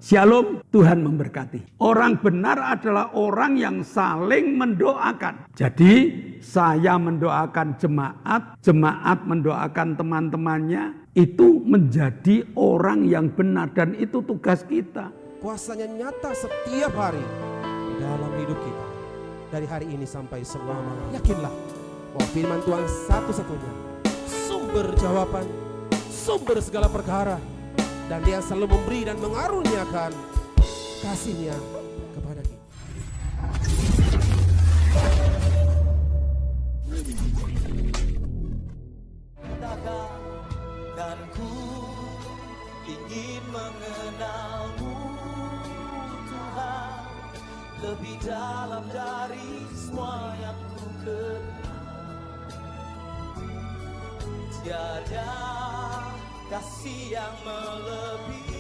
Shalom, Tuhan memberkati. Orang benar adalah orang yang saling mendoakan. Jadi saya mendoakan jemaat, jemaat mendoakan teman-temannya. Itu menjadi orang yang benar dan itu tugas kita. Kuasanya nyata setiap hari dalam hidup kita. Dari hari ini sampai selama-lamanya. Yakinlah bahwa firman Tuhan satu-satunya sumber jawaban, sumber segala perkara. Dan Dia selalu memberi dan mengaruniakan kasih-Nya kepada kita. Dan ku ingin mengenal-Mu Tuhan, lebih dalam dari semua yang ku kenal. Tiada kasih yang melebihimu,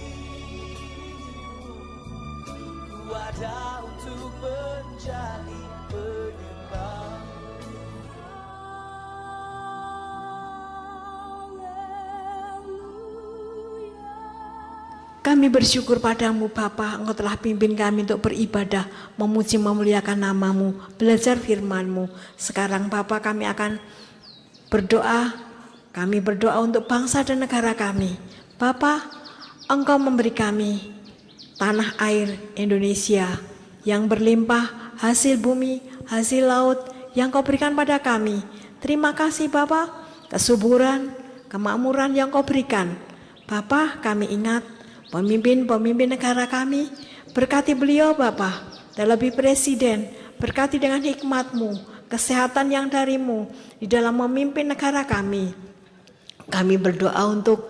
ku ada untuk menjadi penyembah. Kami bersyukur padamu Bapa, Engkau telah pimpin kami untuk beribadah, memuji memuliakan nama-Mu, belajar firman-Mu. Sekarang Bapa kami akan berdoa. Kami berdoa untuk bangsa dan negara kami. Bapa, Engkau memberi kami tanah air Indonesia yang berlimpah, hasil bumi, hasil laut yang Kau berikan pada kami. Terima kasih Bapa, kesuburan, kemakmuran yang Kau berikan. Bapa, kami ingat pemimpin-pemimpin negara kami, berkati beliau Bapa, terlebih Presiden, berkati dengan hikmat-Mu, kesehatan yang dari-Mu di dalam memimpin negara kami. Kami berdoa untuk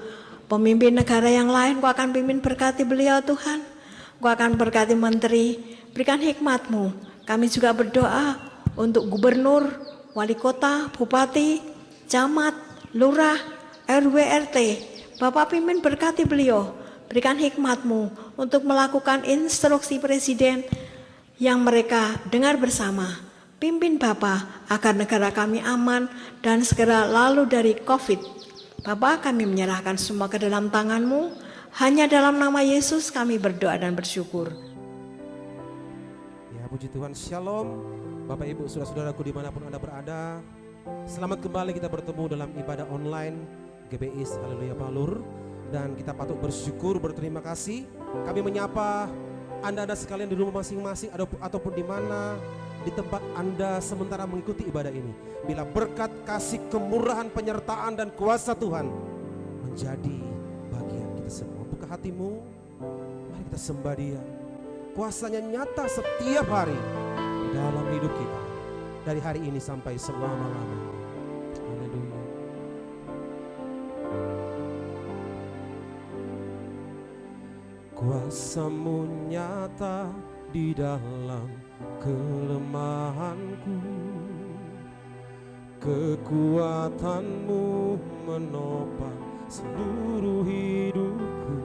pemimpin negara yang lain, Kau akan pimpin berkati beliau Tuhan. Kau akan berkati menteri, berikan hikmat-Mu. Kami juga berdoa untuk gubernur, wali kota, bupati, camat, lurah, RW, RT. Bapak pimpin berkati beliau, berikan hikmat-Mu untuk melakukan instruksi presiden yang mereka dengar bersama. Pimpin Bapak agar negara kami aman dan segera lalu dari COVID. Bapa, kami menyerahkan semua ke dalam tangan-Mu. Hanya dalam nama Yesus kami berdoa dan bersyukur. Ya, puji Tuhan. Shalom Bapak Ibu saudara-saudaraku dimanapun Anda berada. Selamat kembali kita bertemu dalam ibadah online GBIS Haleluya Balur. Dan kita patut bersyukur, berterima kasih. Kami menyapa Anda sekalian di rumah masing-masing ataupun di mana di tempat Anda sementara mengikuti ibadah ini. Bila berkat, kasih, kemurahan, penyertaan dan kuasa Tuhan menjadi bagian kita semua. Buka hatimu, mari kita sembah Dia. Kuasanya nyata setiap hari di dalam hidup kita. Dari hari ini sampai selama-lamanya. Haleluya. Kuasa-Mu nyata di dalam kelemahanku, kekuatan-Mu menopang seluruh hidupku.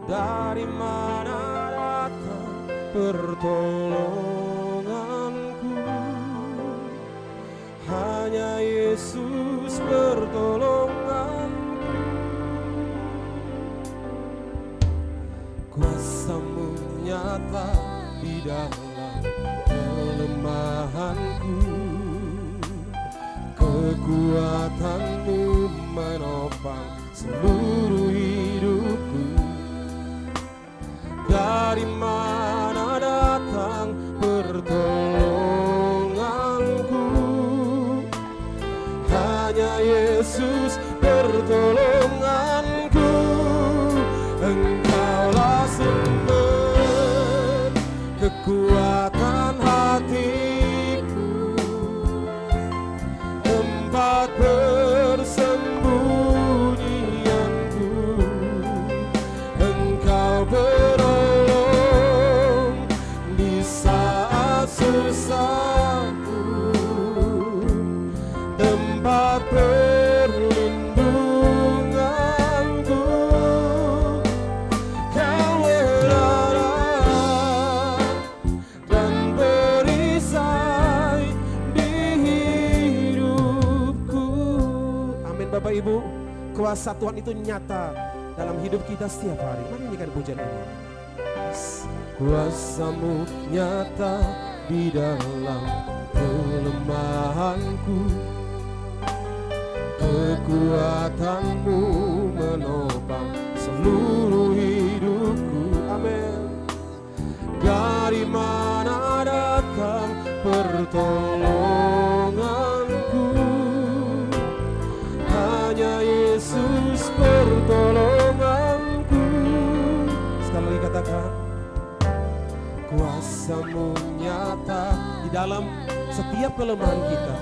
Dari mana datang pertolonganku? Hanya Yesus pertolonganku. Kuasa-Mu nyata di dalam kelemahanku, kekuatan-Mu menopang seluruh hidupku. Dari mana datang pertolonganku? Hanya Yesus pertolonganku. Engkaulah sumber kekuatan hatiku, tempat persembunyianku. Engkau penolong di saat susahku, tempat perlindunganku. Kau berada dan berisai di hidupku. Amin Bapak Ibu. Kuasa Tuhan itu nyata dalam hidup kita setiap hari. Mari nyanyikan pujian ini. Kuasa-Mu nyata di dalam kelemahanku, kekuatan-Mu menopang seluruh hidupku. Amin. Dari mana datang pertolonganku? Hanya Yesus pertolonganku. Sekali lagi katakan, kuasa-Mu nyata di dalam setiap kelemahan kita.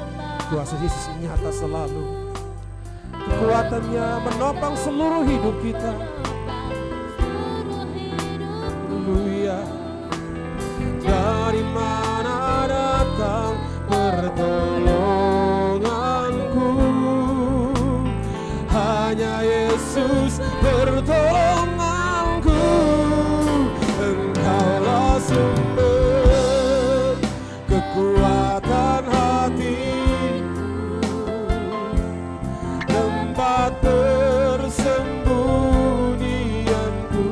Kuasa Yesus nyata selalu. Kekuatannya menopang seluruh hidup kita. Haleluya. Dari mana datang pertolonganku? Hanya Yesus pertolonganku. Engkaulah sumber kekuatan hatiku, tempat persembunyianku.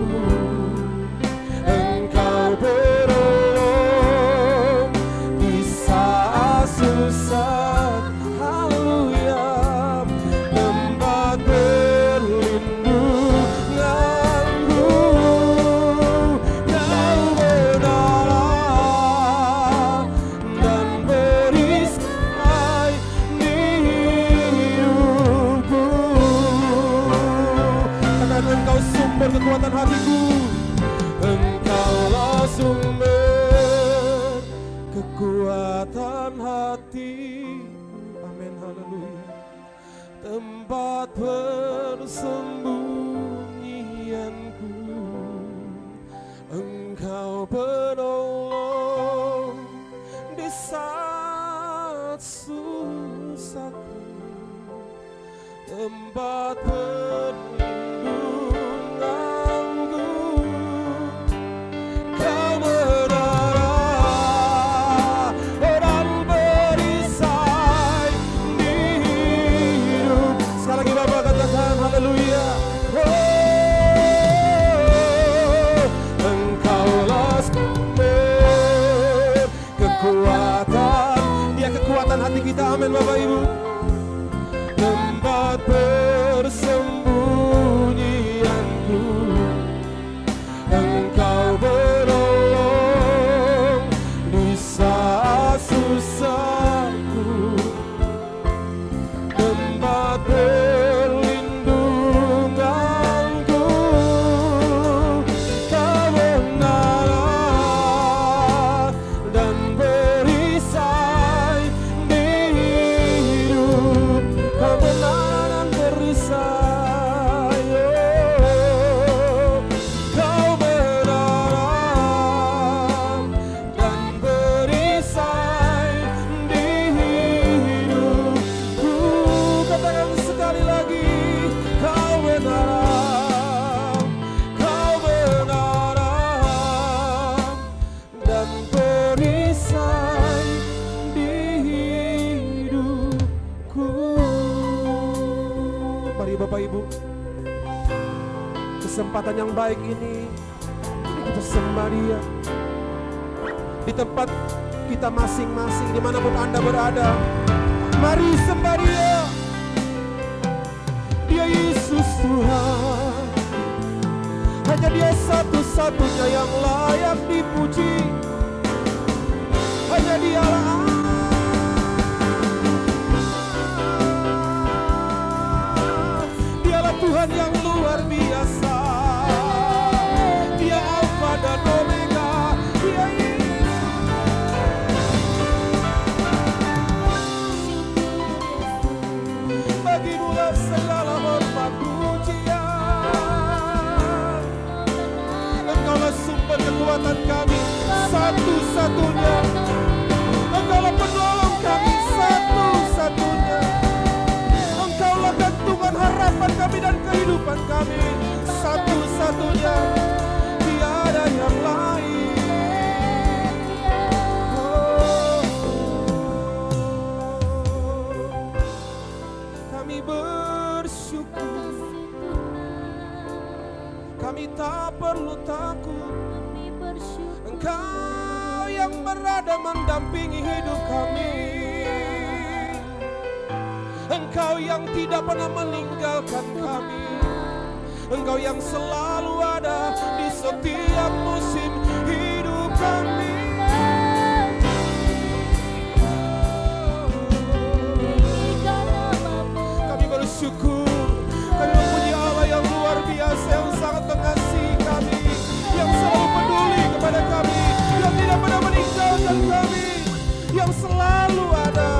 Engkau penolong di saat susah. Haleluya. Tempat perlindunganku. Kau menolong dan berisai di hidupku. Katakan, Engkau sumber kekuatan hatiku. Engkaulah sumber kekuatan hatiku. Amin, haleluya. Tempat persembunyianku. Engkau penolong di saat susahku. Tempat perlindunganku. Kau menara dan berisai di hidup. Sekali lagi Bapak katakan haleluya. Engkaulah sumber kekuatan. Dia kekuatan hati kita. Amin Bapak Ibu. Tempat persembunyianku. Engkau menolong di saat susahku. Tempat perlindunganku. Kau menara dan berisai di hidup. Kau menara dan berisai, oh. Kau menara dan berisai di hidupku. Katakan sekali lagi, kau menara dan berisai di hidupku. Mari Bapak Ibu, kesempatan yang baik ini kita sembah Dia di tempat kita masing-masing, dimanapun Anda berada. Mari sembah Dia. Dia Yesus Tuhan. Hanya Dia satu-satunya yang layak dipuji. Hanya Dialah Dialah Tuhan yang luar biasa. Dia Alfa dan Omega. Dia Yesus. Bagimu-lah segala hormat pujian. Engkaulah sumber kekuatan kami satu-satunya. Engkaulah penolong kami satu-satunya. Engkaulah gantungan harapan kami dan kehidupan kami satu-satunya. Tiada yang lain. Kami bersyukur kami tak perlu takut. Engkau yang berada mendampingi hidup kami. Engkau yang tidak pernah meninggalkan kami. Engkau yang selalu ada di setiap musim hidup kami. Kami bersyukur, kami mempunyai Allah yang luar biasa, yang sangat mengasihi kami, yang selalu peduli kepada kami, yang tidak pernah meninggalkan kami, yang selalu ada.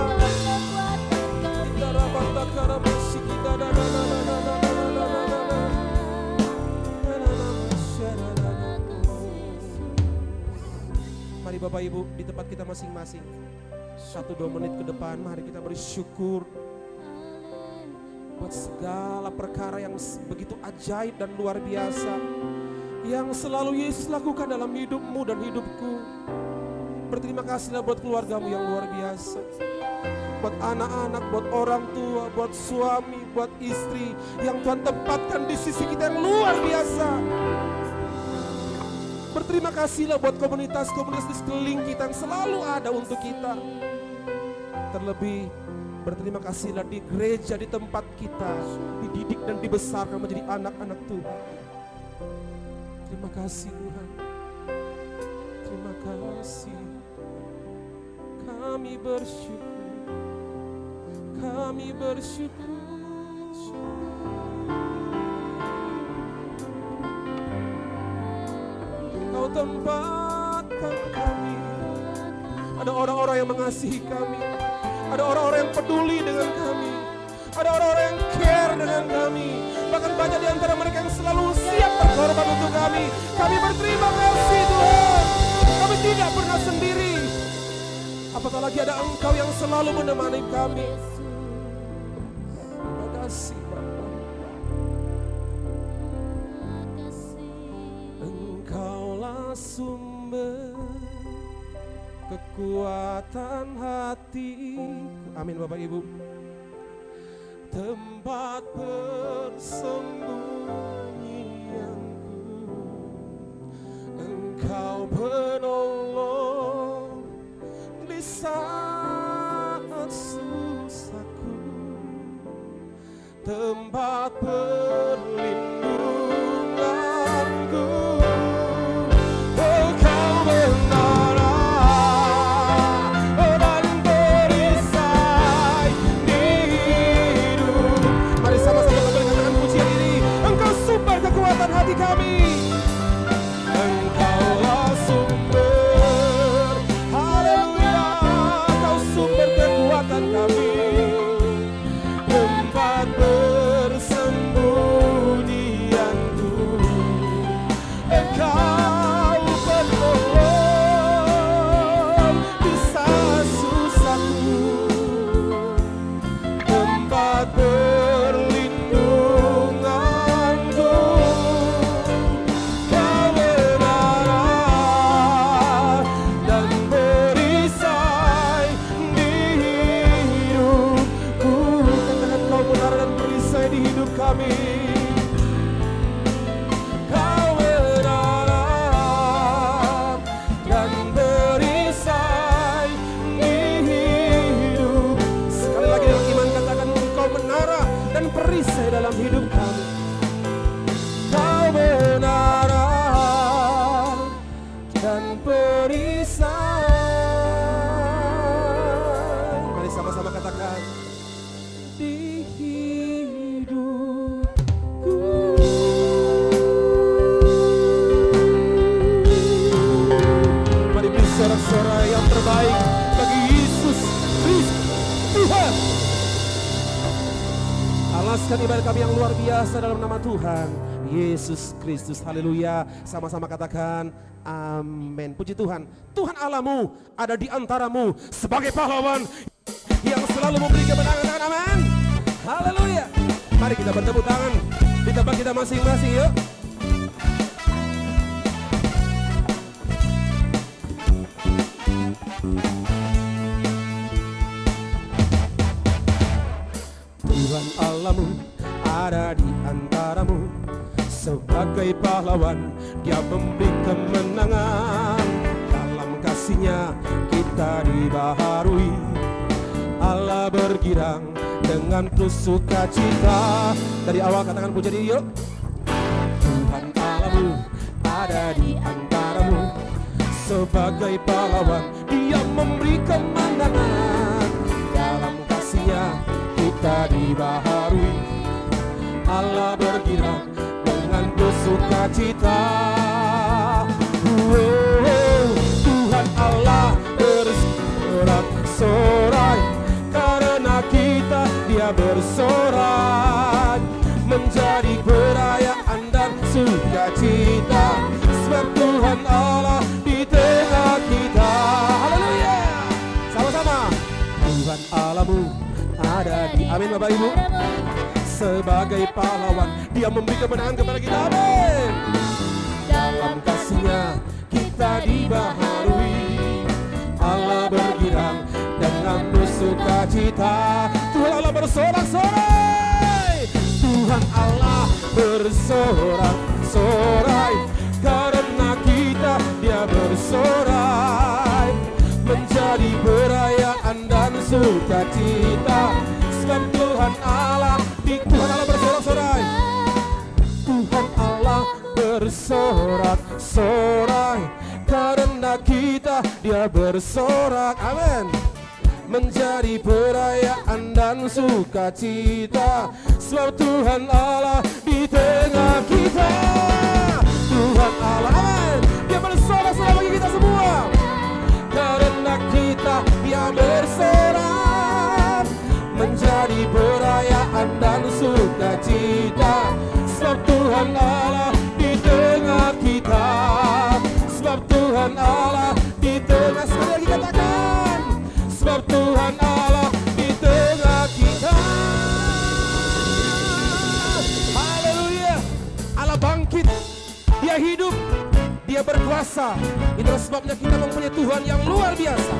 Mari Bapak Ibu di tempat kita masing-masing 1-2 menit ke depan, mari kita bersyukur buat segala perkara yang begitu ajaib dan luar biasa yang selalu Yesus lakukan dalam hidupmu dan hidupku. Berterima kasihlah buat keluargamu yang luar biasa, buat anak-anak, buat orang tua, buat suami, buat istri yang Tuhan tempatkan di sisi kita yang luar biasa. Berterima kasihlah buat komunitas-komunitas di sekeliling kita yang selalu ada untuk kita. Terlebih berterima kasihlah di gereja, di tempat kita dididik dan dibesarkan menjadi anak-anak Tuhan. Terima kasih Tuhan. Terima kasih. Kami bersyukur. Kami bersyukur. Kau tempatkan kami. Ada orang-orang yang mengasihi kami. Ada orang-orang yang peduli dengan kami. Ada orang-orang yang care dengan kami. Bahkan banyak di antara mereka yang selalu siap berkorban untuk kami. Kami berterima kasih Tuhan. Kami tidak pernah sendiri. Apatah lagi ada Engkau yang selalu menemani kami. Terima kasih Bapa. Engkaulah sumber kekuatan hatiku. Amin Bapak Ibu. Tempat persembunyianku, Engkau penolong di saat susahku. Tempat perlindunganku, Engkau benar. Hati kami, Engkaulah sumber, haleluya, Engkau sumber kekuatan kami, tempat persembunyianku, Engkau penolong di saat susahku, tempat kami. Kau menara dan perisai di hidup. Sekali lagi dalam iman katakan, Engkau menara dan perisai dalam hidup kami. Kau menara dan perisai. Mari sama-sama katakan, di sorak-sorai yang terbaik bagi Yesus Kristus Tuhan. Alaskan ibadah kami yang luar biasa dalam nama Tuhan Yesus Kristus. Haleluya. Sama-sama katakan amin. Puji Tuhan. Tuhan Allahmu ada di antaramu sebagai pahlawan yang selalu memberi kemenangan. Amin. Haleluya. Mari kita bertepuk tangan di tempat kita masing-masing yuk. Tuhan Allahmu ada di antaramu Sebagai pahlawan Dia memberi kemenangan. Dalam kasih-Nya kita dibaharui. Allah bergirang dengan penuh sukacita. Dari awal katakan puja Dia yuk. Tuhan Allahmu ada di antaramu. Sebagai pahlawan Dia memberi kemenangan. Dalam kasih-Nya kita dibaharui. Allah bergirang dengan bersukacita. Tuhan Allah bersorak-sorai karena kita Dia bersorak, menjadi perayaan dan sukacita. Sebab Tuhan Allah di tengah kita. Haleluya. Sama-sama. Tuhan Allahmu ada di. Amin Bapak Ibu. Sebagai pahlawan Dia memberi kemenangan kepada kita. Amin. Dalam kasih-Nya kita dibaharui. Allah bergirang dengan bersukacita. Tuhan Allah bersorak-sorai. Tuhan Allah bersorak-sorai karena kita Dia bersorai, menjadi perayaan dan sukacita. Sebab Tuhan Allah bersorak-sorai. Tuhan Allah bersorak-sorai karena kita Dia bersorak. Amin. Menjadi perayaan dan sukacita. Sebab Tuhan Allah di tengah kita. Tuhan Allah, amin. Dia bersorak-sorai bagi kita semua. Karena kita Dia bersorak, menjadi perayaan dan sukacita. Sebab Tuhan Allah di tengah kita. Sebab Tuhan Allah di tengah. Sekali lagi katakan. Sebab Tuhan Allah di tengah kita. Haleluya. Allah bangkit. Dia hidup. Dia berkuasa. Itulah sebabnya kita mempunyai Tuhan yang luar biasa.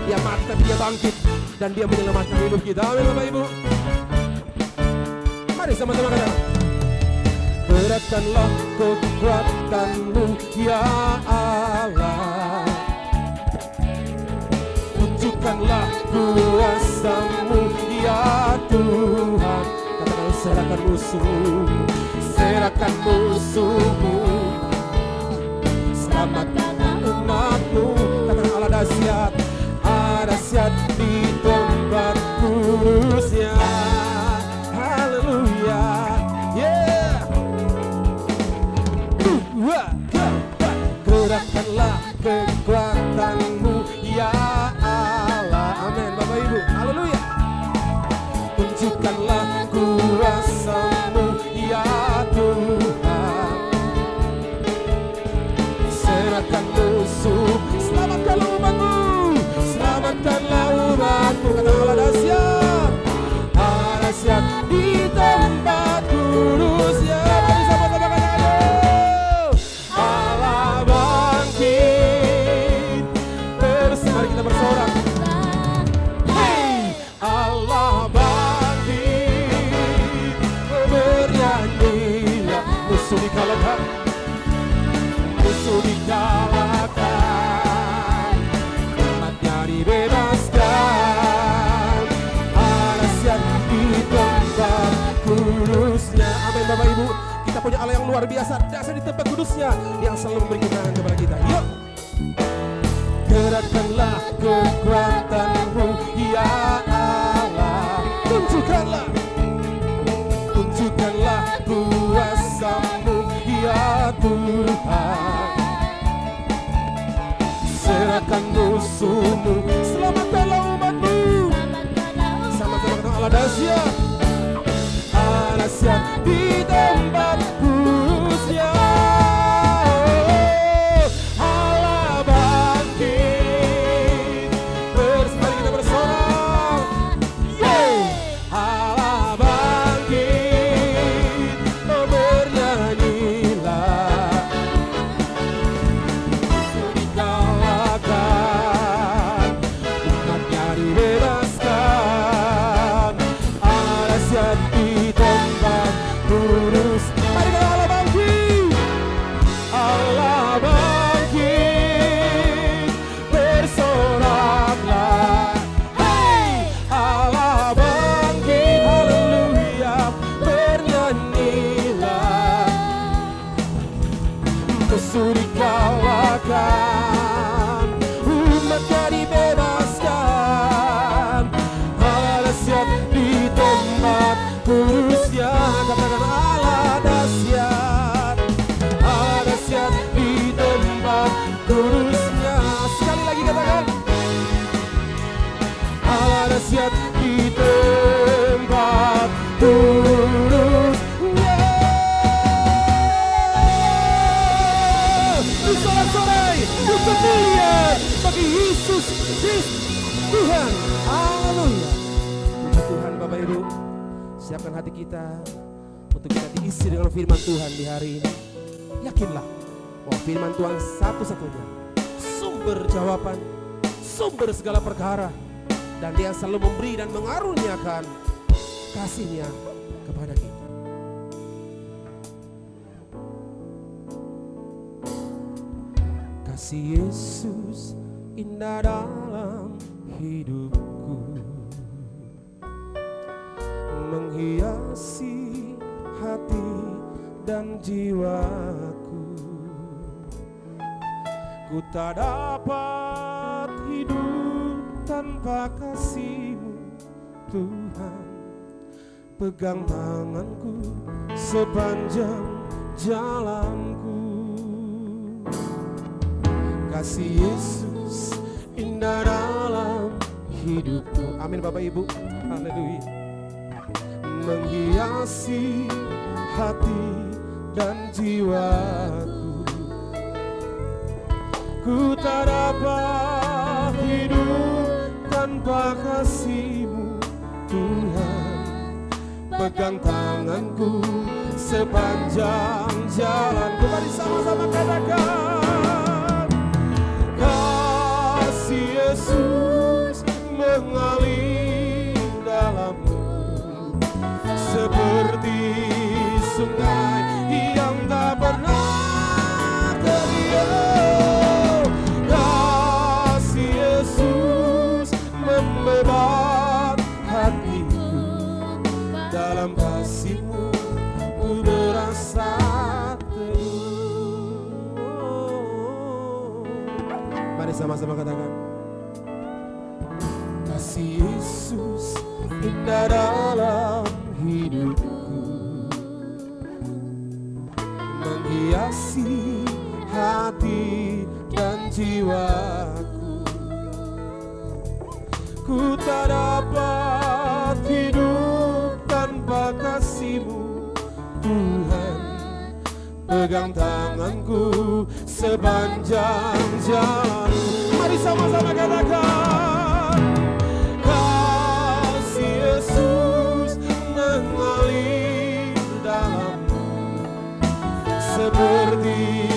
Dia mati, Dia bangkit, dan Dia menyelamatkan hidup kita. Amin Bapak Ibu. Mari sama-sama katakan. Gerakkanlah kekuatan-Mu ya Allah. Tunjukkanlah kuasa-Mu ya Tuhan. Katakan, serahkan musuh-Mu, serahkan musuh-Mu. Selamatkan umat-Mu. Katakan, Allah dahsyat, dahsyat di tempat kudus-Nya. Haleluya. Yeah. Gerakkanlah kekuatan-Mu ya Allah. Amin Bapak Ibu. Haleluya. Tunjukkanlah kuasa-Mu ya Tuhan. Serahkan musuh, selamatkan umat-Mu. Selamatkanlah umat-Mu. Kata Allah dahsyat, dahsyat di tempat kudus-Nya. Mari sama-sama katakan, Allah bangkit. Mari kita bersorak. Hey, Allah bangkit. Bernyanyilah, musuh dikalahkan, musuh dikalahkan, umatnya dibebaskan. Dahsyat di tempat kudus-Nya. Amin Bapak Ibu. Kita punya Allah yang luar biasa, dahsyat di tempat kudus-Nya, yang selalu memberi kemenangan kepada kita. Yuk. Gerakkanlah kekuatan-Mu ya Allah. Tunjukkanlah, tunjukkanlah kuasa-Mu ya Tuhan. Serahkan musuh-Mu, selamatkanlah umat-Mu. Sama-sama dengan Allah dahsyat, dahsyat di tempat kudus-Nya. Allah bangkit. Mari kita bersorak. Allah bangkit. Bernyanyilah. Musuh dikalahkan, umatnya dibebaskan. Dahsyat di tempat kudus. Mari kita Allah bangkit. Ibu, siapkan hati kita untuk kita diisi dengan firman Tuhan di hari ini. Yakinlah bahwa firman Tuhan satu-satunya sumber jawaban, sumber segala perkara, dan Dia selalu memberi dan mengaruniakan kasih-Nya kepada kita. Kasih Yesus indah dalam hidupku, menghiasi hati dan jiwaku. Ku tak dapat hidup tanpa kasih-Mu Tuhan. Pegang tanganku sepanjang jalanku. Kasih Yesus indah dalam hidupku. Amin Bapak Ibu. Haleluya. Menghiasi hati dan jiwaku. Ku tak dapat hidup tanpa kasih-Mu Tuhan. Pegang tanganku sepanjang jalanku. Mari sama-sama katakan, kasih Yesus mengalir dalamku seperti sungai yang tak pernah kering. Kasih Yesus membebas hatiku, dalam kasih-Mu ku merasa teduh. Mari sama-sama katakan, kasih Yesus indah dalam hidupku, menghiasi hati dan jiwaku. Ku tak dapat hidup tanpa kasih-Mu Tuhan. Pegang tanganku sepanjang jalan. Mari sama-sama katakan, kasih Yesus mengalir dalamku seperti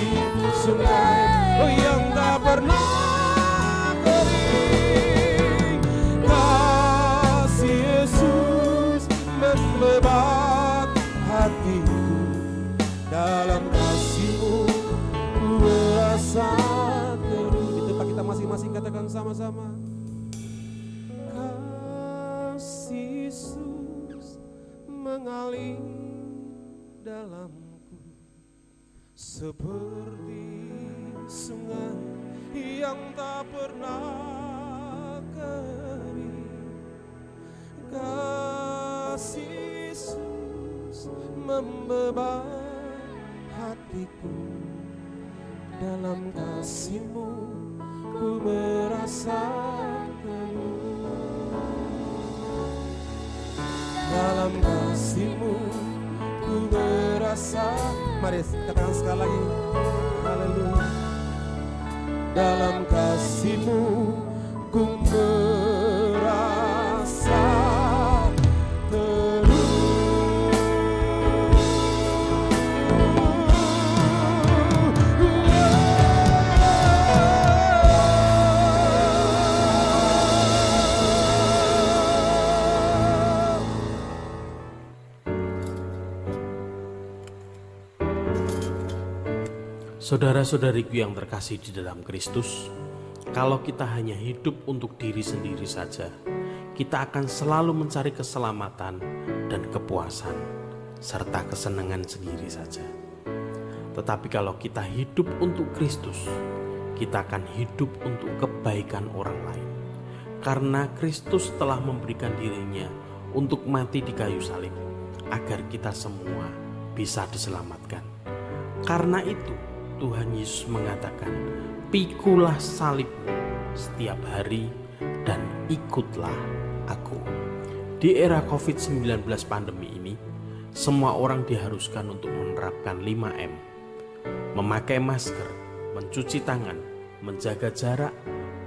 sungai yang tak pernah kering. Kasih Yesus membebas hatiku, dalam kasih-Mu ku merasa teduh. Di tempat kita masing-masing katakan sama-sama, kasih Yesus mengalir dalamku seperti sungai yang tak pernah kering. Kasih Yesus membebas hatiku, dalam kasih-Mu ku merasa teduh. Dalam kasih-Mu ku merasa. Mari katakan sekali lagi, haleluya. Dalam kasih-Mu ku merasa teduh. Saudara-saudariku yang terkasih di dalam Kristus, kalau kita hanya hidup untuk diri sendiri saja, kita akan selalu mencari keselamatan dan kepuasan, serta kesenangan sendiri saja. Tetapi kalau kita hidup untuk Kristus, kita akan hidup untuk kebaikan orang lain. Karena Kristus telah memberikan dirinya untuk mati di kayu salib, agar kita semua bisa diselamatkan. Karena itu, Tuhan Yesus mengatakan, "Pikulah salibmu setiap hari dan ikutlah aku." Di era COVID-19 pandemi ini, semua orang diharuskan untuk menerapkan 5M. Memakai masker, mencuci tangan, menjaga jarak,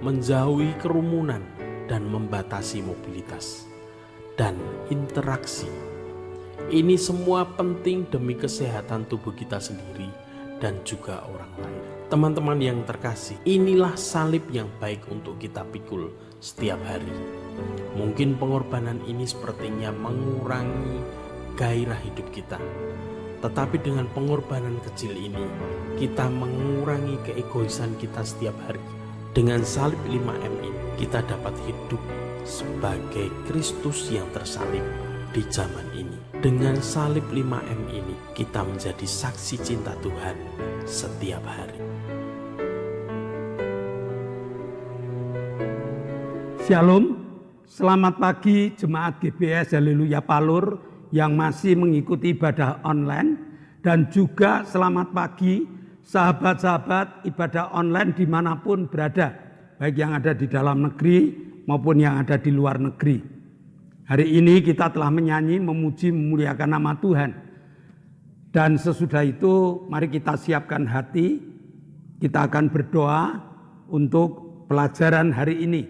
menjauhi kerumunan, dan membatasi mobilitas. dan interaksi. Ini semua penting demi kesehatan tubuh kita sendiri dan juga orang lain. Teman-teman yang terkasih, inilah salib yang baik untuk kita pikul setiap hari. Mungkin pengorbanan ini sepertinya mengurangi gairah hidup kita. Tetapi dengan pengorbanan kecil ini, kita mengurangi keegoisan kita setiap hari. Dengan salib 5M ini, kita dapat hidup sebagai Kristus yang tersalib di zaman ini. Dengan salib 5M ini, kita menjadi saksi cinta Tuhan setiap hari. Shalom, selamat pagi jemaat GBS Haleluya Palur yang masih mengikuti ibadah online, dan juga selamat pagi sahabat-sahabat ibadah online dimanapun berada, baik yang ada di dalam negeri maupun yang ada di luar negeri. Hari ini kita telah menyanyi, memuji, memuliakan nama Tuhan. Dan sesudah itu mari kita siapkan hati, kita akan berdoa untuk pelajaran hari ini,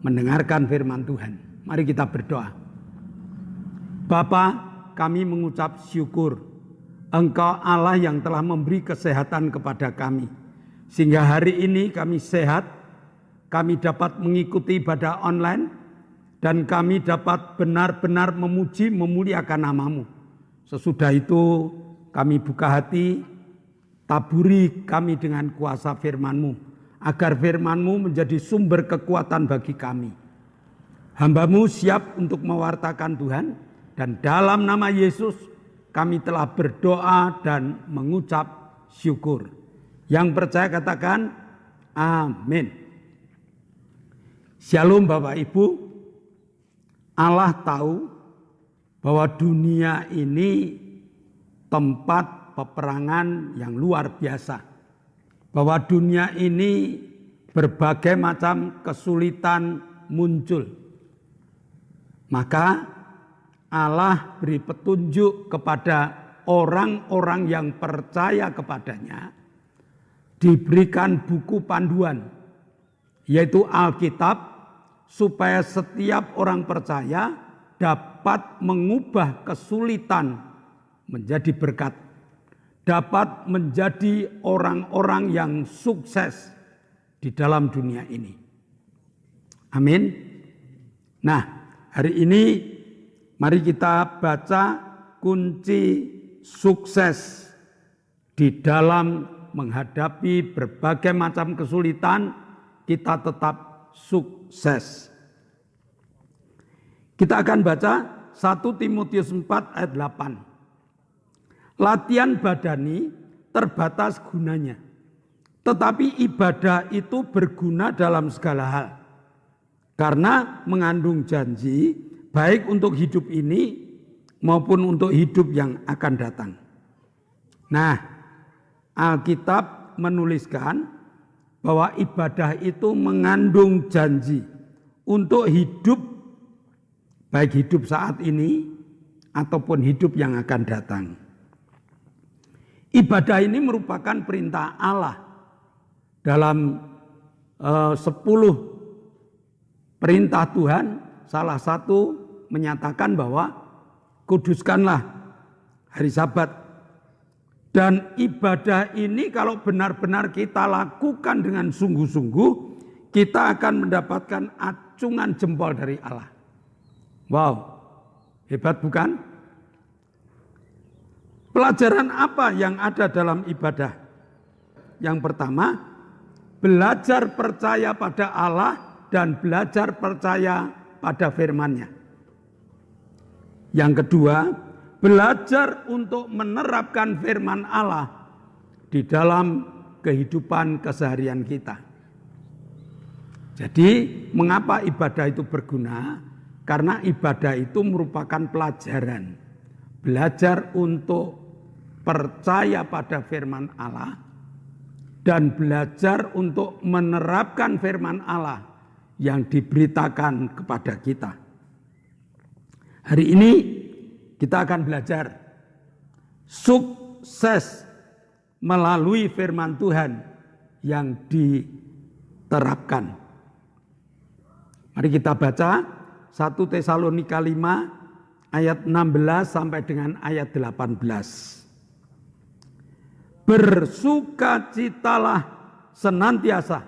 mendengarkan firman Tuhan. Mari kita berdoa. Bapa, kami mengucap syukur, Engkau Allah yang telah memberi kesehatan kepada kami, sehingga hari ini kami sehat, kami dapat mengikuti ibadah online, dan kami dapat benar-benar memuji, memuliakan nama-Mu. Sesudah itu kami buka hati, taburi kami dengan kuasa firman-Mu, agar firman-Mu menjadi sumber kekuatan bagi kami. Hamba-Mu siap untuk mewartakan Tuhan, dan dalam nama Yesus kami telah berdoa dan mengucap syukur. Yang percaya katakan amin. Shalom Bapak Ibu. Allah tahu bahwa dunia ini tempat peperangan yang luar biasa. Bahwa dunia ini berbagai macam kesulitan muncul. Maka Allah beri petunjuk kepada orang-orang yang percaya kepadanya, diberikan buku panduan, yaitu Alkitab, supaya setiap orang percaya dapat mengubah kesulitan menjadi berkat, dapat menjadi orang-orang yang sukses di dalam dunia ini. Amin. Nah, hari ini mari kita baca kunci sukses di dalam menghadapi berbagai macam kesulitan, kita tetap sukses. Kita akan baca 1 Timotius 4 ayat 8. Latihan badani terbatas gunanya, tetapi ibadah itu berguna dalam segala hal, karena mengandung janji baik untuk hidup ini maupun untuk hidup yang akan datang. Nah, Alkitab menuliskan bahwa ibadah itu mengandung janji untuk hidup, baik hidup saat ini ataupun hidup yang akan datang. Ibadah ini merupakan perintah Allah dalam 10 perintah Tuhan. Salah satu menyatakan bahwa kuduskanlah hari Sabat. Dan ibadah ini kalau benar-benar kita lakukan dengan sungguh-sungguh, kita akan mendapatkan acungan jempol dari Allah. Wow, hebat bukan? Pelajaran apa yang ada dalam ibadah? Yang pertama, belajar percaya pada Allah dan belajar percaya pada firman-Nya. Yang kedua, belajar untuk menerapkan firman Allah di dalam kehidupan keseharian kita. Jadi, mengapa ibadah itu berguna? Karena ibadah itu merupakan pelajaran. Belajar untuk percaya pada firman Allah dan belajar untuk menerapkan firman Allah yang diberitakan kepada kita. Hari ini kita akan belajar sukses melalui firman Tuhan yang diterapkan. Mari kita baca 1 Tesalonika 5 ayat 16 sampai dengan ayat 18. Bersukacitalah senantiasa,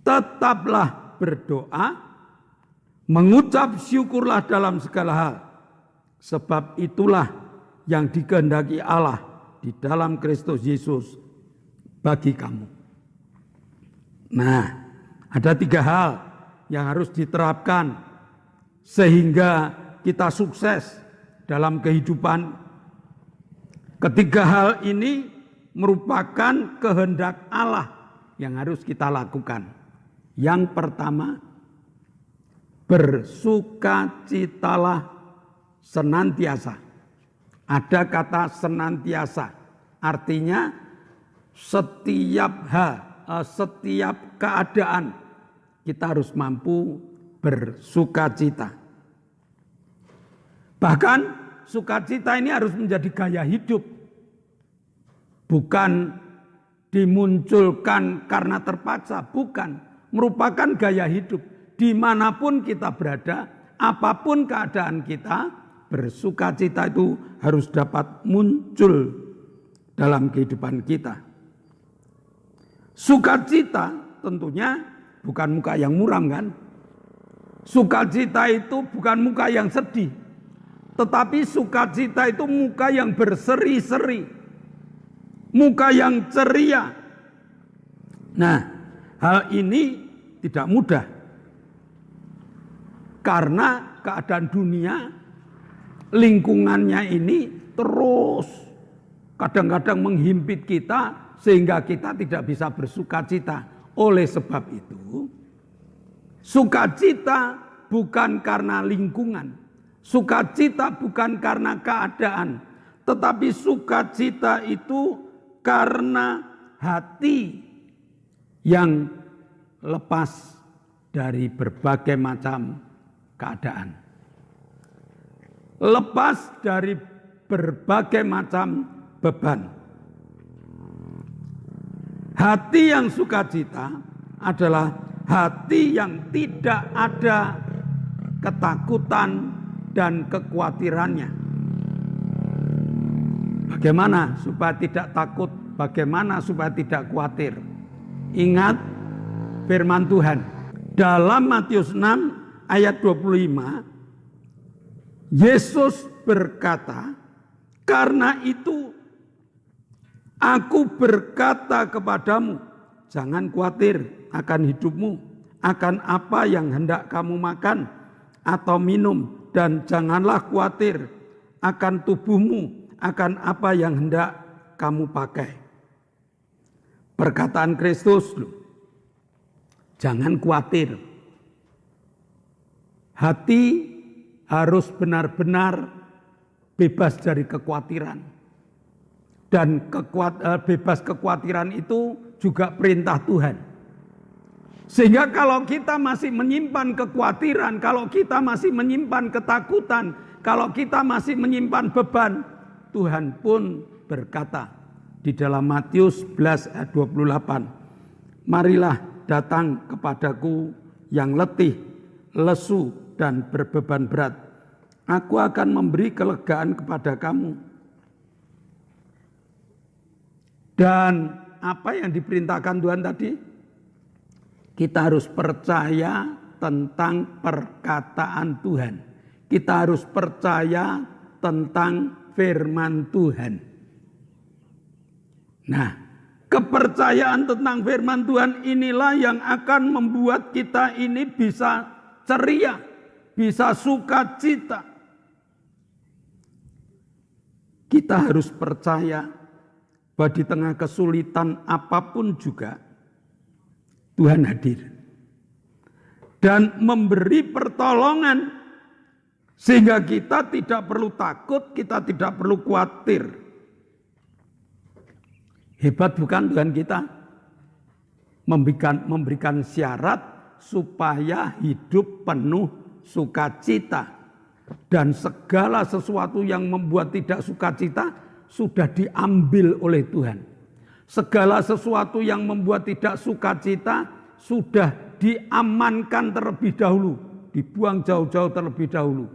tetaplah berdoa, mengucap syukurlah dalam segala hal, sebab itulah yang dikehendaki Allah di dalam Kristus Yesus bagi kamu. Nah, ada 3 hal yang harus diterapkan sehingga kita sukses dalam kehidupan. Ketiga hal ini merupakan kehendak Allah yang harus kita lakukan. Yang pertama, bersukacitalah senantiasa. Ada kata senantiasa, artinya setiap keadaan kita harus mampu bersukacita. Bahkan sukacita ini harus menjadi gaya hidup. Bukan dimunculkan karena terpaksa, bukan. Merupakan gaya hidup. Dimanapun kita berada, apapun keadaan kita, bersukacita itu harus dapat muncul dalam kehidupan kita. Sukacita tentunya bukan muka yang muram kan. Sukacita itu bukan muka yang sedih. Tetapi sukacita itu muka yang berseri-seri. Muka yang ceria. Nah, hal ini tidak mudah. Karena keadaan dunia, lingkungannya ini terus kadang-kadang menghimpit kita sehingga kita tidak bisa bersukacita. Oleh sebab itu, sukacita bukan karena lingkungan, sukacita bukan karena keadaan, tetapi sukacita itu karena hati yang lepas dari berbagai macam keadaan. Lepas dari berbagai macam beban. Hati yang sukacita adalah hati yang tidak ada ketakutan dan kekhawatirannya. Bagaimana supaya tidak takut? Bagaimana supaya tidak khawatir? Ingat firman Tuhan. Dalam Matius 6 ayat 25, Yesus berkata, "Karena itu aku berkata kepadamu, jangan khawatir akan hidupmu, akan apa yang hendak kamu makan atau minum, dan janganlah khawatir akan tubuhmu, akan apa yang hendak kamu pakai." Perkataan Kristus, jangan khawatir. Hati harus benar-benar bebas dari kekhawatiran. Dan bebas kekhawatiran itu juga perintah Tuhan. Sehingga kalau kita masih menyimpan kekhawatiran, kalau kita masih menyimpan ketakutan, kalau kita masih menyimpan beban, Tuhan pun berkata di dalam Matius 11 ayat 28, "Marilah datang kepadaku yang letih, lesu, dan berbeban berat. Aku akan memberi kelegaan kepada kamu." Dan apa yang diperintahkan Tuhan tadi? Kita harus percaya tentang perkataan Tuhan. Kita harus percaya tentang firman Tuhan. Nah, kepercayaan tentang firman Tuhan inilah yang akan membuat kita ini bisa ceria, bisa sukacita. Kita harus percaya bahwa di tengah kesulitan apapun juga Tuhan hadir dan memberi pertolongan sehingga kita tidak perlu takut, kita tidak perlu khawatir. Hebat bukan Tuhan kita? Memberikan syarat supaya hidup penuh sukacita. Dan segala sesuatu yang membuat tidak sukacita sudah diambil oleh Tuhan. Segala sesuatu yang membuat tidak sukacita sudah diamankan terlebih dahulu dibuang jauh-jauh terlebih dahulu.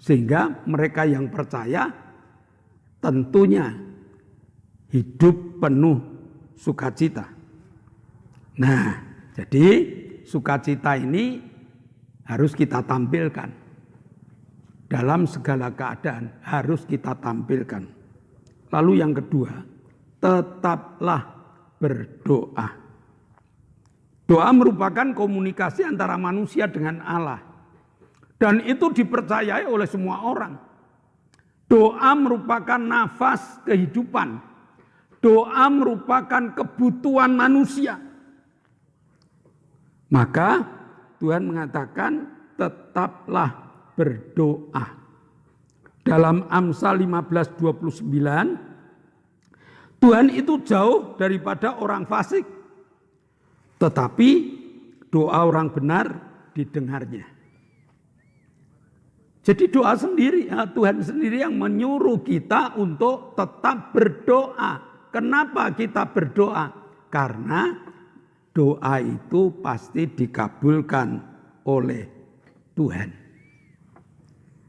Sehingga mereka yang percaya tentunya hidup penuh sukacita. Nah, jadi sukacita ini harus kita tampilkan. Dalam segala keadaan harus kita tampilkan. Lalu yang kedua, tetaplah berdoa. Doa merupakan komunikasi antara manusia dengan Allah. Dan itu dipercayai oleh semua orang. Doa merupakan nafas kehidupan. Doa merupakan kebutuhan manusia. Maka Tuhan mengatakan tetaplah berdoa. Dalam Amsal 15:29, Tuhan itu jauh daripada orang fasik. Tetapi doa orang benar didengarnya. Jadi doa sendiri, Tuhan sendiri yang menyuruh kita untuk tetap berdoa. Kenapa kita berdoa? Karena doa itu pasti dikabulkan oleh Tuhan.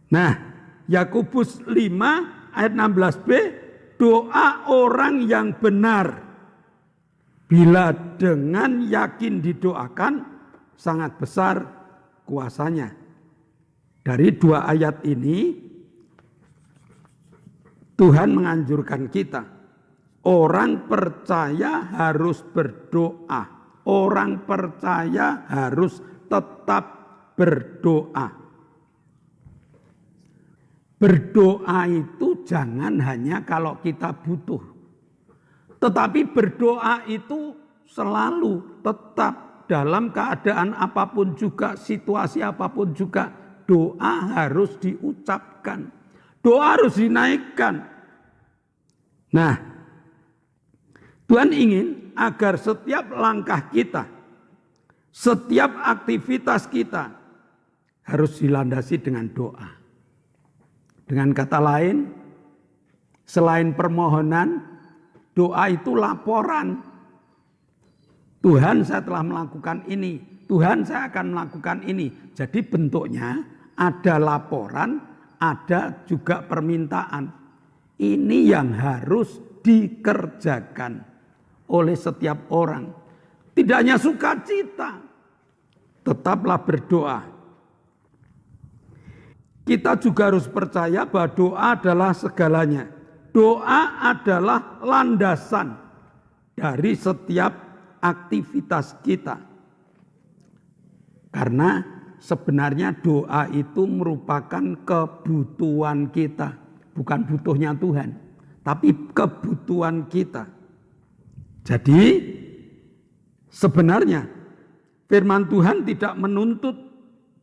Nah, Yakobus 5 ayat 16b, doa orang yang benar bila dengan yakin didoakan sangat besar kuasanya. Dari dua ayat ini Tuhan menganjurkan kita. Orang percaya harus berdoa. Orang percaya harus tetap berdoa. Berdoa itu jangan hanya kalau kita butuh. Tetapi berdoa itu selalu tetap dalam keadaan apapun juga, situasi apapun juga. Doa harus diucapkan. Doa harus dinaikkan. Nah, Tuhan ingin agar setiap langkah kita, setiap aktivitas kita harus dilandasi dengan doa. Dengan kata lain, selain permohonan, doa itu laporan. Tuhan, saya telah melakukan ini. Tuhan, saya akan melakukan ini. Jadi bentuknya ada laporan, ada juga permintaan. Ini yang harus dikerjakan oleh setiap orang. Tidak hanya sukacita, tetaplah berdoa. Kita juga harus percaya bahwa doa adalah segalanya. Doa adalah landasan dari setiap aktivitas kita. Karena sebenarnya doa itu merupakan kebutuhan kita. Bukan butuhnya Tuhan, tapi kebutuhan kita. Jadi sebenarnya firman Tuhan tidak menuntut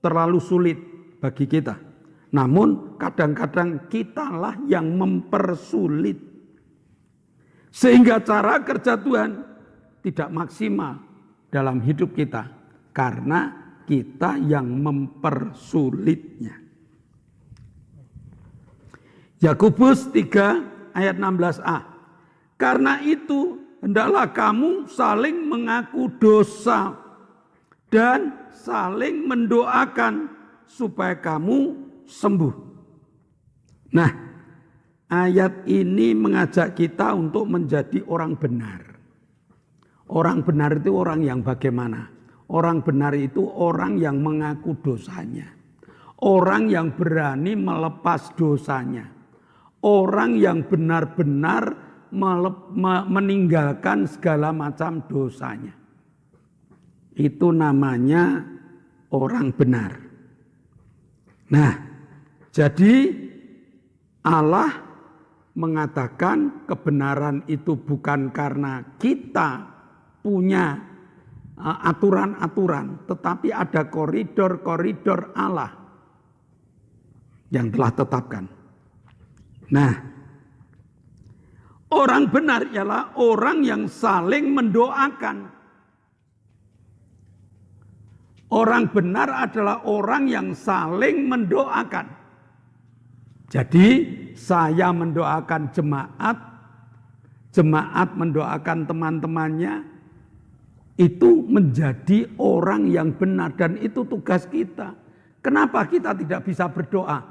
terlalu sulit bagi kita. Namun kadang-kadang kitalah yang mempersulit. Sehingga cara kerja Tuhan tidak maksimal dalam hidup kita. Karena kita yang mempersulitnya. Yakobus 3 ayat 16a. Karena itu hendaklah kamu saling mengaku dosa dan saling mendoakan supaya kamu sembuh. Nah, ayat ini mengajak kita untuk menjadi orang benar. Orang benar itu orang yang bagaimana? Orang benar itu orang yang mengaku dosanya. Orang yang berani melepas dosanya. Orang yang benar-benar meninggalkan segala macam dosanya. Itu namanya orang benar. Nah, jadi Allah mengatakan kebenaran itu bukan karena kita punya aturan-aturan, tetapi ada koridor-koridor Allah yang telah tetapkan. Nah, orang benar ialah orang yang saling mendoakan. Orang benar adalah orang yang saling mendoakan. Jadi saya mendoakan jemaat, jemaat mendoakan teman-temannya. itu menjadi orang yang benar, dan itu tugas kita. Kenapa kita tidak bisa berdoa?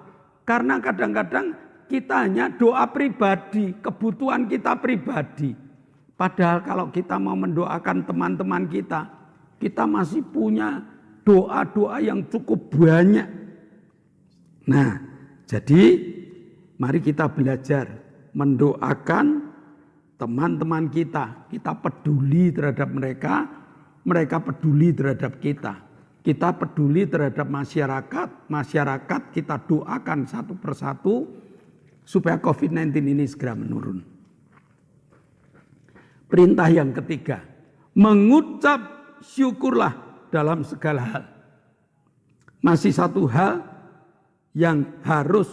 Karena kadang-kadang kita hanya doa pribadi, kebutuhan kita pribadi. Padahal kalau kita mau mendoakan teman-teman kita masih punya doa-doa yang cukup banyak. Nah, jadi mari kita belajar mendoakan teman-teman kita. Kita peduli terhadap mereka, mereka peduli terhadap kita. Kita peduli terhadap masyarakat kita doakan satu persatu supaya COVID-19 ini segera menurun. Perintah yang ketiga, mengucap syukurlah dalam segala hal. Masih satu hal yang harus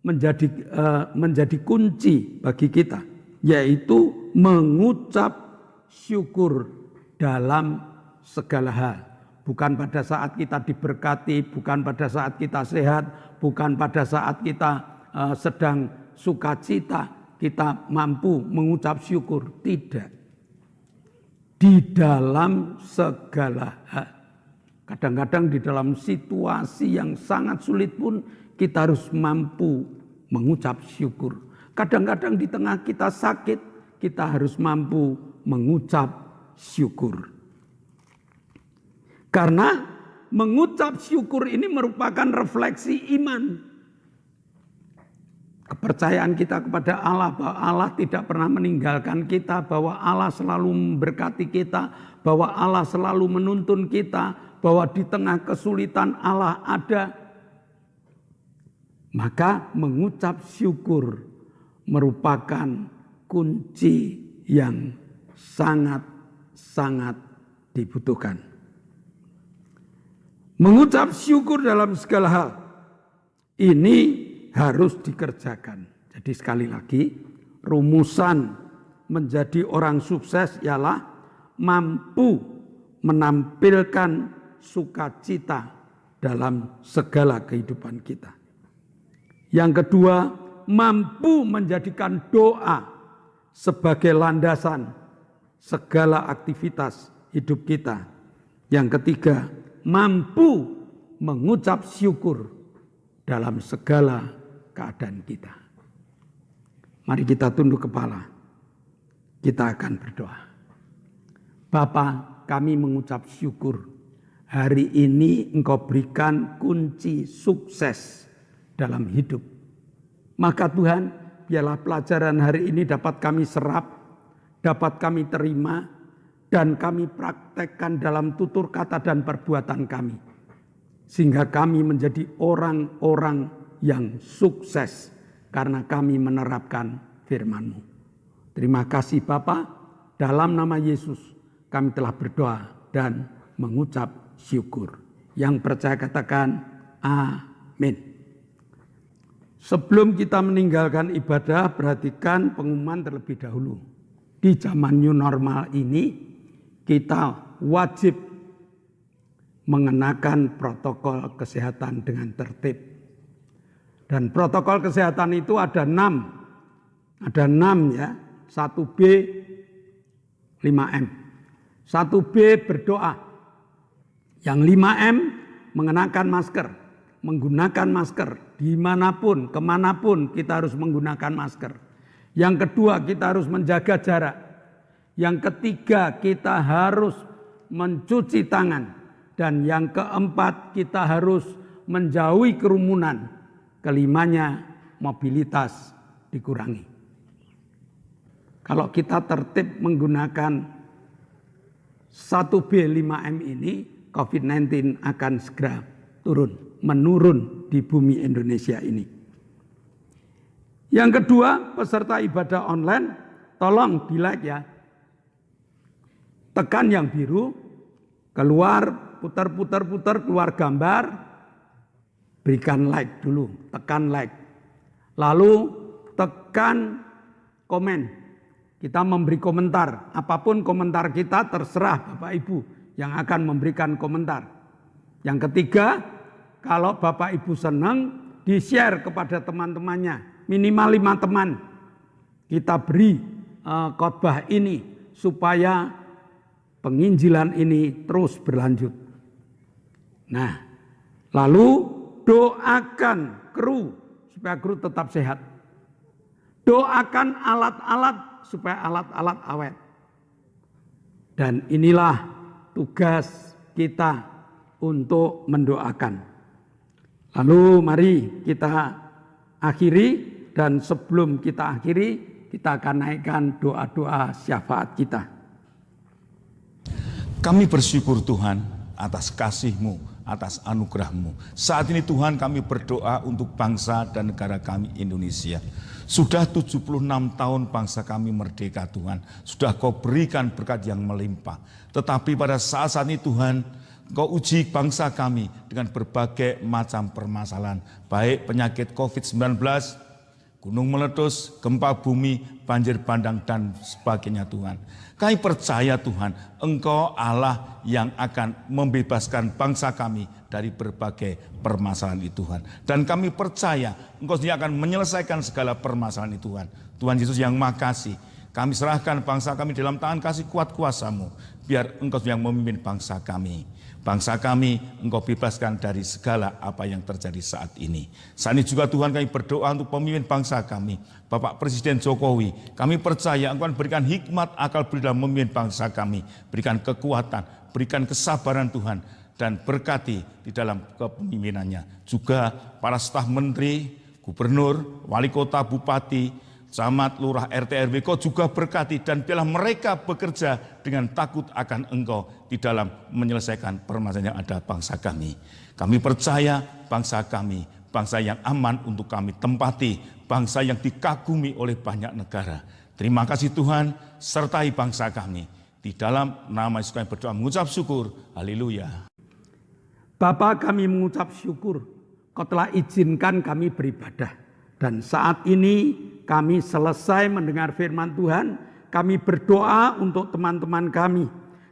menjadi kunci bagi kita, yaitu mengucap syukur dalam segala hal. Bukan pada saat kita diberkati, bukan pada saat kita sehat, bukan pada saat kita sedang sukacita, kita mampu mengucap syukur. Tidak. Di dalam segala hal. Kadang-kadang di dalam situasi yang sangat sulit pun kita harus mampu mengucap syukur. Kadang-kadang di tengah kita sakit, kita harus mampu mengucap syukur. Karena mengucap syukur ini merupakan refleksi iman. Kepercayaan kita kepada Allah, bahwa Allah tidak pernah meninggalkan kita, bahwa Allah selalu memberkati kita, bahwa Allah selalu menuntun kita, bahwa di tengah kesulitan Allah ada. Maka mengucap syukur merupakan kunci yang sangat-sangat dibutuhkan. Mengucap syukur dalam segala hal ini harus dikerjakan. Jadi sekali lagi, rumusan menjadi orang sukses ialah mampu menampilkan sukacita dalam segala kehidupan kita. Yang kedua, mampu menjadikan doa sebagai landasan segala aktivitas hidup kita. Yang ketiga, mampu mengucap syukur dalam segala keadaan kita. Mari kita tunduk kepala. Kita akan berdoa. Bapa, kami mengucap syukur. Hari ini Engkau berikan kunci sukses dalam hidup. Maka Tuhan, biarlah pelajaran hari ini dapat kami serap, dapat kami terima, dan kami praktekkan dalam tutur kata dan perbuatan kami. Sehingga kami menjadi orang-orang yang sukses karena kami menerapkan firman-Mu. Terima kasih Bapa, dalam nama Yesus kami telah berdoa dan mengucap syukur. Yang percaya katakan amin. Sebelum kita meninggalkan ibadah, perhatikan pengumuman terlebih dahulu. Di zaman new normal ini, kita wajib mengenakan protokol kesehatan dengan tertib. Dan protokol kesehatan itu ada 6. Ada 6 ya. 1B, 5M. 1B berdoa. Yang 5M mengenakan masker. Menggunakan masker. Dimanapun, kemanapun kita harus menggunakan masker. Yang kedua, kita harus menjaga jarak. Yang ketiga, kita harus mencuci tangan. Dan yang keempat, kita harus menjauhi kerumunan. Kelimanya, mobilitas dikurangi. Kalau kita tertib menggunakan 1B 5M ini, COVID-19 akan segera menurun di bumi Indonesia ini. Yang kedua, peserta ibadah online, tolong di-like ya. Tekan yang biru, keluar, putar, keluar gambar, berikan like dulu, tekan like. Lalu tekan komen, kita memberi komentar, apapun komentar kita terserah Bapak Ibu yang akan memberikan komentar. Yang ketiga, kalau Bapak Ibu senang, di-share kepada teman-temannya, minimal 5 teman. Kita beri khotbah ini supaya penginjilan ini terus berlanjut. Nah, lalu doakan kru supaya kru tetap sehat. Doakan alat-alat supaya alat-alat awet. Dan inilah tugas kita untuk mendoakan. Lalu mari kita akhiri, dan sebelum kita akhiri kita akan naikkan doa-doa syafaat kita. Kami bersyukur Tuhan atas kasih-Mu, atas anugerah-Mu. Saat ini Tuhan kami berdoa untuk bangsa dan negara kami Indonesia. Sudah 76 tahun bangsa kami merdeka Tuhan. Sudah Kau berikan berkat yang melimpah. Tetapi pada saat ini Tuhan, Kau uji bangsa kami dengan berbagai macam permasalahan. Baik penyakit COVID-19, gunung meletus, gempa bumi, banjir bandang, dan sebagainya Tuhan. Kami percaya Tuhan, Engkau Allah yang akan membebaskan bangsa kami dari berbagai permasalahan itu Tuhan. Dan kami percaya Engkau sendiri akan menyelesaikan segala permasalahan itu Tuhan. Tuhan Yesus yang makasih, kami serahkan bangsa kami dalam tangan kasih kuat kuasa-Mu. Biar Engkau yang memimpin bangsa kami. Bangsa kami Engkau bebaskan dari segala apa yang terjadi saat ini. Saat ini juga Tuhan kami berdoa untuk pemimpin bangsa kami, Bapak Presiden Jokowi. Kami percaya Engkau akan berikan hikmat akal budi dalam memimpin bangsa kami. Berikan kekuatan, berikan kesabaran Tuhan, dan berkati di dalam kepemimpinannya. Juga para staf menteri, gubernur, wali kota, bupati, camat, lurah, RT, RW, Kau juga berkati, dan biarlah mereka bekerja dengan takut akan Engkau di dalam menyelesaikan permasalahan yang ada bangsa kami. Kami percaya bangsa kami, bangsa yang aman untuk kami tempati, bangsa yang dikagumi oleh banyak negara. Terima kasih Tuhan, sertai bangsa kami. Di dalam nama Yesus kami berdoa mengucap syukur. Haleluya. Bapa, kami mengucap syukur Kau telah izinkan kami beribadah. Dan saat ini kami selesai mendengar firman Tuhan. Kami berdoa untuk teman-teman kami.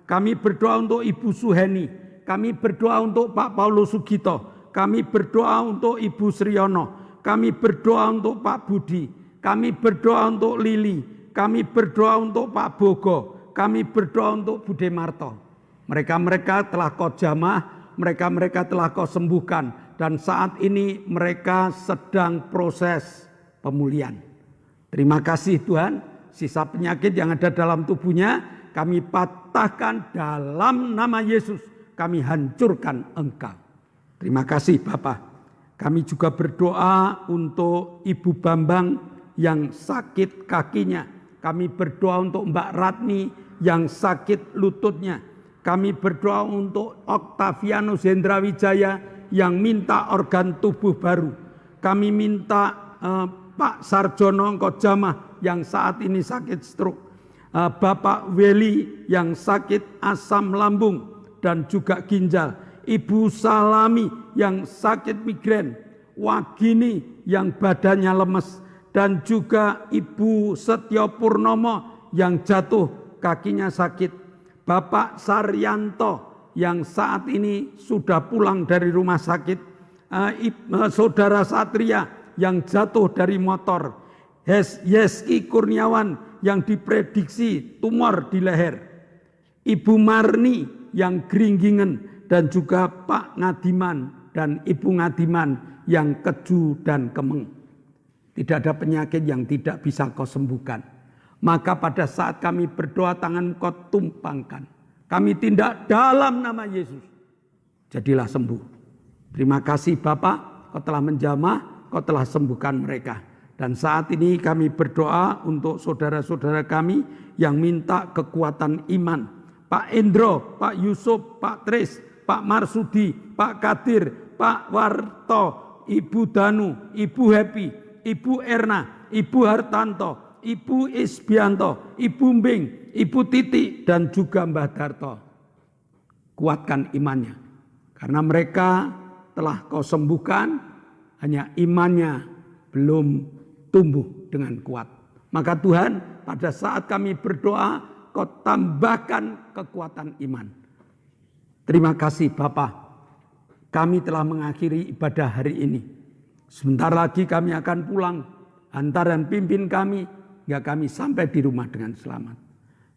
Kami berdoa untuk Ibu Suheni. Kami berdoa untuk Pak Paulus Sugito. Kami berdoa untuk Ibu Sriono. Kami berdoa untuk Pak Budi. Kami berdoa untuk Lili. Kami berdoa untuk Pak Bogo. Kami berdoa untuk Bude Marto. Mereka-mereka telah Kau jamah. Mereka-mereka telah Kau sembuhkan. Dan saat ini mereka sedang proses pemulihan. Terima kasih Tuhan, sisa penyakit yang ada dalam tubuhnya kami patahkan dalam nama Yesus. Kami hancurkan Engkau. Terima kasih Bapa. Kami juga berdoa untuk Ibu Bambang yang sakit kakinya. Kami berdoa untuk Mbak Ratni yang sakit lututnya. Kami berdoa untuk Oktavianus Hendrawijaya yang minta organ tubuh baru. Kami minta Pak Sarjono Engkau jamah yang saat ini sakit stroke. Bapak Weli yang sakit asam lambung dan juga ginjal. Ibu Salami yang sakit migrain. Wagini yang badannya lemes. Dan juga Ibu Setyo Purnomo yang jatuh kakinya sakit. Bapak Saryanto yang saat ini sudah pulang dari rumah sakit, Saudara Satria yang jatuh dari motor, Yeski Kurniawan yang diprediksi tumor di leher, Ibu Marni yang geringgingan, dan juga Pak Ngadiman dan Ibu Ngadiman yang keju dan kemeng. Tidak ada penyakit yang tidak bisa Kau sembuhkan. Maka pada saat kami berdoa, tangan Kau tumpangkan. Kami tindak dalam nama Yesus. Jadilah sembuh. Terima kasih Bapak, Kau telah menjamah, Kau telah sembuhkan mereka. Dan saat ini kami berdoa untuk saudara-saudara kami yang minta kekuatan iman. Pak Endro, Pak Yusuf, Pak Tris, Pak Marsudi, Pak Kadir, Pak Warto, Ibu Danu, Ibu Happy, Ibu Erna, Ibu Hartanto, Ibu Isbianto, Ibu Mbing, Ibu Titi, dan juga Mbah Darto. Kuatkan imannya. Karena mereka telah Kau sembuhkan, hanya imannya belum tumbuh dengan kuat. Maka Tuhan, pada saat kami berdoa, Kau tambahkan kekuatan iman. Terima kasih Bapa. Kami telah mengakhiri ibadah hari ini. Sebentar lagi kami akan pulang. Hantar dan pimpin kami hingga kami sampai di rumah dengan selamat.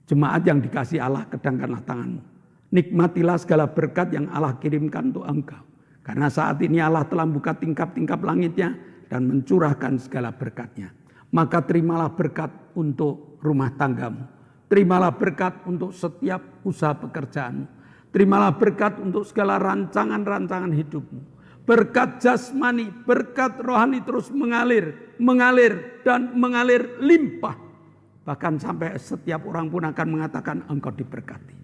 Jemaat yang dikasih Allah, kedangkanlah tanganmu. Nikmatilah segala berkat yang Allah kirimkan untuk engkau. Karena saat ini Allah telah buka tingkap-tingkap langitnya dan mencurahkan segala berkatnya. Maka terimalah berkat untuk rumah tanggamu. Terimalah berkat untuk setiap usaha pekerjaanmu. Terimalah berkat untuk segala rancangan-rancangan hidupmu. Berkat jasmani, berkat rohani terus mengalir, dan mengalir limpah. Bahkan sampai setiap orang pun akan mengatakan engkau diberkati.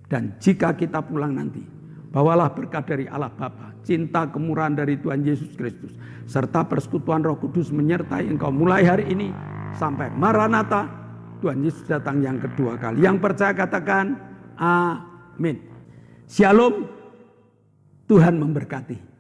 Dan jika kita pulang nanti, bawalah berkat dari Allah Bapa, cinta kemurahan dari Tuhan Yesus Kristus, serta persekutuan Roh Kudus menyertai engkau mulai hari ini sampai Maranatha, Tuhan Yesus datang yang kedua kali. Yang percaya katakan amin. Shalom, Tuhan memberkati.